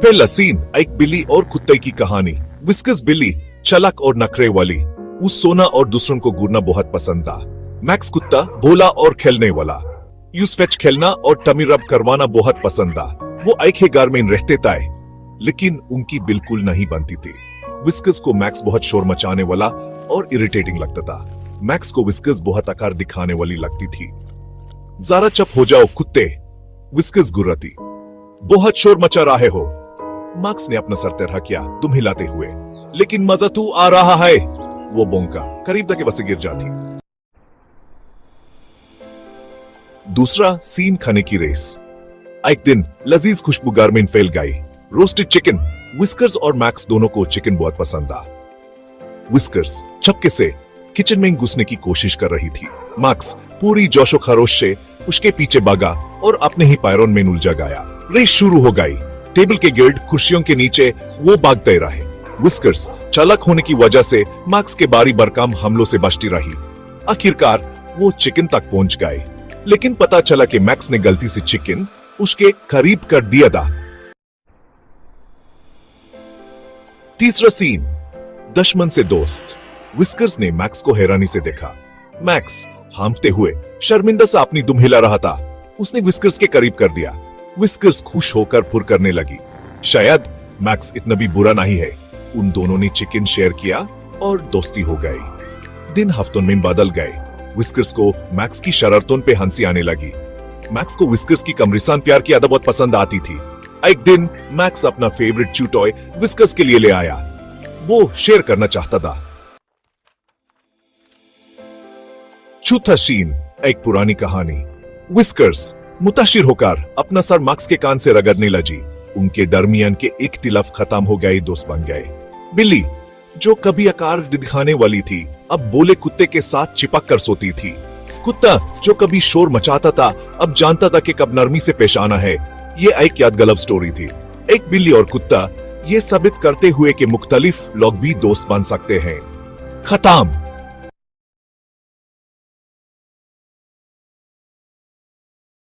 पहला सीन, एक बिल्ली और कुत्ते की कहानी। विस्कस बिल्ली चालाक और नखरे वाली, उस सोना और दूसरों को घूरना बहुत पसंद था। मैक्स कुत्ता भोला और खेलने वाला, यूस फेच खेलना और टमी रब करवाना बहुत पसंद था। वो एक ही घर में रहते थे, लेकिन उनकी बिल्कुल नहीं बनती थी। विस्कस को मैक्स बहुत शोर मचाने वाला और इरिटेटिंग लगता था। मैक्स को विस्कस बहुत आकार दिखाने वाली लगती थी। जरा चुप हो जाओ कुत्ते, विस्कस गुर्राती। बहुत शोर मचा रहे हो। मैक्स ने अपना सर टेढ़ा किया तुम हिलाते हुए। लेकिन मजा तू आ रहा है, वो बोंका। करीब तक बसे गिर जाती। दूसरा सीन, खाने की रेस। एक दिन लजीज खुशबूदार में फैल गई रोस्टेड चिकन। विस्कर्स और मैक्स दोनों को चिकन बहुत पसंद था। विस्कर्स चपके से किचन में घुसने की कोशिश कर रही थी। मैक्स पूरी जोशो खरोश से उसके पीछे भागा और अपने ही पैरों में उलझा गया। रेस शुरू हो गई। टेबल के गिर्द, कुर्सियों के नीचे वो भागते रहे। विस्कर्स चालाक होने की वजह से मैक्स के बारी बरकाम हमलों से बचती रही। आखिरकार वो चिकन तक पहुंच गए, लेकिन पता चला कि मैक्स ने गलती से चिकन उसके करीब कर दिया था। तीसरा सीन, दुश्मन से दोस्त। विस्कर्स ने मैक्स को हैरानी से देखा। मैक्स हांफते हुए शर्मिंदा से अपनी दुम हिला रहा था। उसने विस्कर्स के करीब कर दिया। विस्कर्स खुश होकर फुर करने लगी। शायद मैक्स इतना भी बुरा नहीं है। उन दोनों ने चिकन शेयर किया और दोस्ती हो गई। दिन हफ्तों में बदल गए। विस्कर्स को मैक्स की शरारतों पे हंसी आने लगी। मैक्स को विस्कर्स की कमरिसान प्यार की आदत बहुत पसंद आती थी। एक दिन मैक्स अपना फेवरेट चू टॉय विस्कर्स के लिए ले आया। वो शेयर करना चाहता था। चौथा सीन, एक पुरानी कहानी। विस्कर्स मुताशिर होकर अपना सर मैक्स के कान से रगड़ने लगी। उनके दरमियान के एक तिलफ खत्म हो गए, दोस्त बन गए। बिल्ली जो कभी आकार दिखाने वाली थी, अब बोले कुत्ते के साथ चिपक कर सोती थी। कुत्ता जो कभी शोर मचाता था, अब जानता था कि कब नरमी से पेश आना है। ये एक यादगार स्टोरी थी। एक बिल्ली और कुत्ता ये साबित करते हुए कि मुख्तलिफ लोग भी दोस्त बन सकते हैं। खत्म।